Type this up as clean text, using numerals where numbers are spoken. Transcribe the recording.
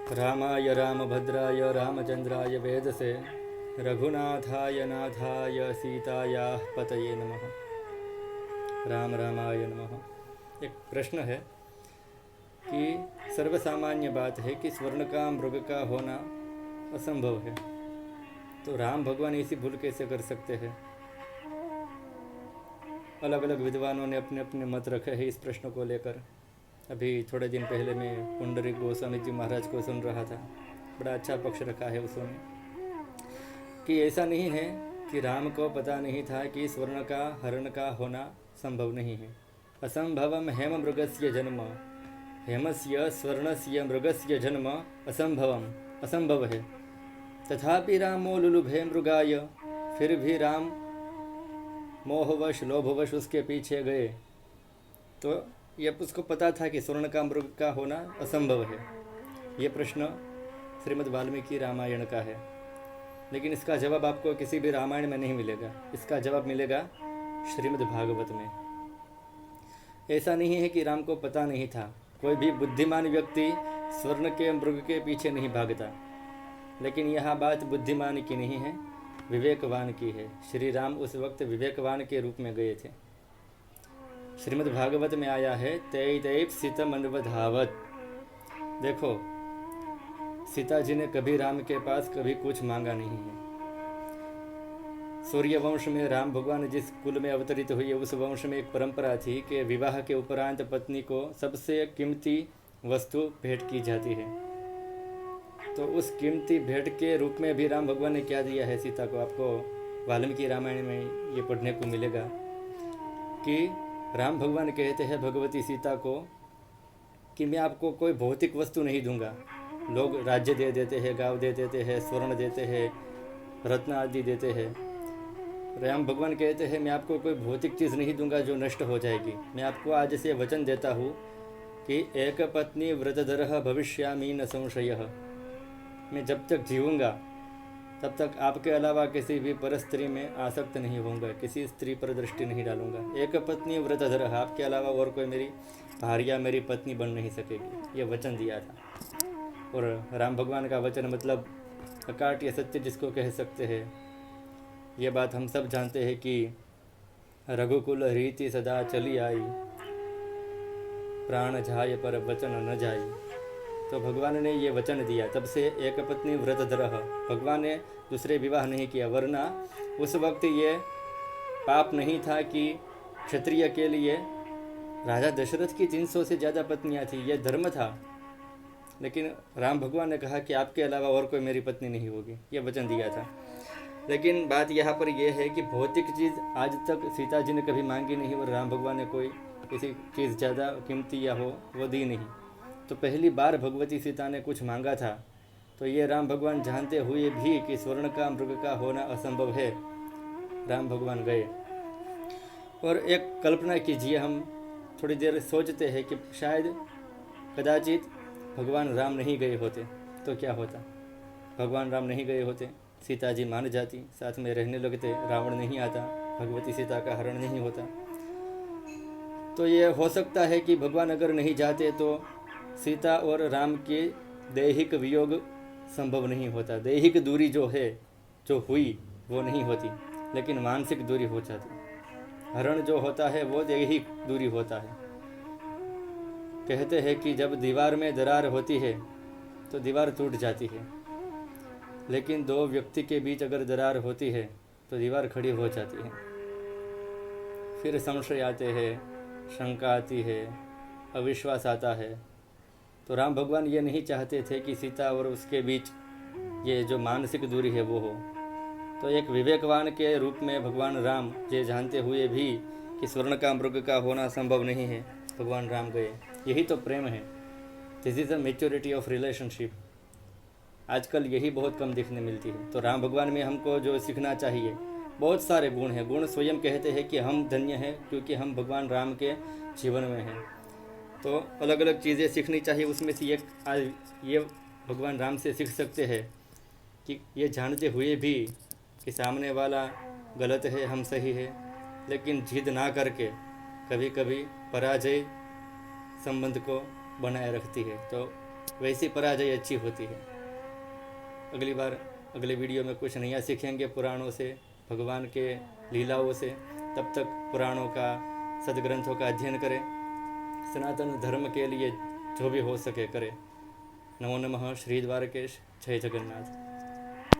रामाय रामभद्राय रामचंद्राय वेदसे रघुनाथाय नाथाय सीतायाः पतये नमः। राम रामाय नमः। एक प्रश्न है कि सर्वसामान्य बात है कि स्वर्ण का मृग का होना असंभव है, तो राम भगवान ऐसी भूल कैसे कर सकते हैं? अलग अलग विद्वानों ने अपने अपने मत रखे हैं इस प्रश्न को लेकर। अभी थोड़े दिन पहले मैं पुंडरीक गोस्वामी जी महाराज को सुन रहा था, बड़ा अच्छा पक्ष रखा है उसने कि ऐसा नहीं है कि राम को पता नहीं था कि स्वर्ण का हरण का होना संभव नहीं है। असंभवम हेम मृगस्य जन्म, हेमस्य स्वर्णस्य मृगस्य जन्म असंभव है। तथापि रामो लुलुभे मृगाय, फिर भी राम मोहवश लोभवश उसके पीछे गए। तो यह उसको पता था कि स्वर्ण का मृग का होना असंभव है। ये प्रश्न श्रीमद् वाल्मीकि रामायण का है, लेकिन इसका जवाब आपको किसी भी रामायण में नहीं मिलेगा। इसका जवाब मिलेगा श्रीमद् भागवत में। ऐसा नहीं है कि राम को पता नहीं था। कोई भी बुद्धिमान व्यक्ति स्वर्ण के मृग के पीछे नहीं भागता, लेकिन यह बात बुद्धिमान की नहीं है, विवेकवान की है। श्री राम उस वक्त विवेकवान के रूप में गए थे। श्रीमद् भागवत में आया है तैतैव सीतमन्वधावत। देखो, सीता जी ने कभी राम के पास कभी कुछ मांगा नहीं है। सूर्यवंश में राम भगवान जिस कुल में अवतरित हुए, उस वंश में एक परंपरा थी कि विवाह के उपरांत पत्नी को सबसे कीमती वस्तु भेंट की जाती है। तो उस कीमती भेंट के रूप में भी राम भगवान ने क्या दिया है सीता को, आपको वाल्मीकि रामायण में ये पढ़ने को मिलेगा कि राम भगवान कहते हैं भगवती सीता को कि मैं आपको कोई भौतिक वस्तु नहीं दूंगा। लोग राज्य दे देते हैं, गांव दे देते हैं, स्वर्ण देते हैं, रत्न आदि देते हैं। राम भगवान कहते हैं मैं आपको कोई भौतिक चीज़ नहीं दूंगा जो नष्ट हो जाएगी। मैं आपको आज से वचन देता हूँ कि एक पत्नी व्रतधरः भविष्यामि न संशयः। मैं जब तक जीऊँगा तब तक आपके अलावा किसी भी पर स्त्री में आसक्त नहीं होऊंगा, किसी स्त्री पर दृष्टि नहीं डालूंगा। एक पत्नी व्रतधरः, आपके अलावा और कोई मेरी भार्या मेरी पत्नी बन नहीं सकेगी, ये वचन दिया था। और राम भगवान का वचन मतलब अकाट्य सत्य जिसको कह सकते हैं। ये बात हम सब जानते हैं कि रघुकुल रीति सदा चली आई, प्राण जाय पर वचन न जाई। तो भगवान ने ये वचन दिया, तब से एक पत्नी व्रतधरः। भगवान ने दूसरे विवाह नहीं किया, वरना उस वक्त ये पाप नहीं था कि क्षत्रिय के लिए राजा दशरथ की 300 से ज़्यादा पत्नियां थी, ये धर्म था। लेकिन राम भगवान ने कहा कि आपके अलावा और कोई मेरी पत्नी नहीं होगी, ये वचन दिया था। लेकिन बात यहाँ पर यह है कि भौतिक चीज़ आज तक सीता जी ने कभी मांगी नहीं, और राम भगवान ने कोई किसी चीज़ ज़्यादा कीमती या हो वो दी नहीं। तो पहली बार भगवती सीता ने कुछ मांगा था, तो ये राम भगवान जानते हुए भी कि स्वर्ण का मृग का होना असंभव है, राम भगवान गए। और एक कल्पना कीजिए, हम थोड़ी देर सोचते हैं कि शायद कदाचित भगवान राम नहीं गए होते तो क्या होता। भगवान राम नहीं गए होते, सीता जी मान जाती, साथ में रहने लगते, रावण नहीं आता, भगवती सीता का हरण नहीं होता। तो ये हो सकता है कि भगवान अगर नहीं जाते तो सीता और राम के दैहिक वियोग संभव नहीं होता। दैहिक दूरी जो है, जो हुई वो नहीं होती, लेकिन मानसिक दूरी हो जाती। हरण जो होता है वो दैहिक दूरी होता है। कहते हैं कि जब दीवार में दरार होती है तो दीवार टूट जाती है, लेकिन दो व्यक्ति के बीच अगर दरार होती है तो दीवार खड़ी हो जाती है। फिर संशय आते हैं, शंका आती है, अविश्वास आता है। तो राम भगवान ये नहीं चाहते थे कि सीता और उसके बीच ये जो मानसिक दूरी है वो हो। तो एक विवेकवान के रूप में भगवान राम ये जानते हुए भी कि स्वर्ण का मृग का होना संभव नहीं है, भगवान राम गए। यही तो प्रेम है। This is the maturity of relationship. आजकल यही बहुत कम देखने मिलती है। तो राम भगवान में हमको जो सीखना चाहिए, बहुत सारे गुण हैं। गुण स्वयं कहते हैं कि हम धन्य हैं क्योंकि हम भगवान राम के जीवन में हैं। तो अलग अलग चीज़ें सीखनी चाहिए। उसमें से एक आज ये भगवान राम से सीख सकते हैं कि ये जानते हुए भी कि सामने वाला गलत है, हम सही है, लेकिन जिद ना करके कभी कभी पराजय संबंध को बनाए रखती है। तो वैसी पराजय अच्छी होती है। अगली बार अगले वीडियो में कुछ नया सीखेंगे पुराणों से, भगवान के लीलाओं से। तब तक पुराणों का, सदग्रंथों का अध्ययन करें, सनातन धर्म के लिए जो भी हो सके करें। नमो नमः। श्री द्वारकेश। जय जगन्नाथ।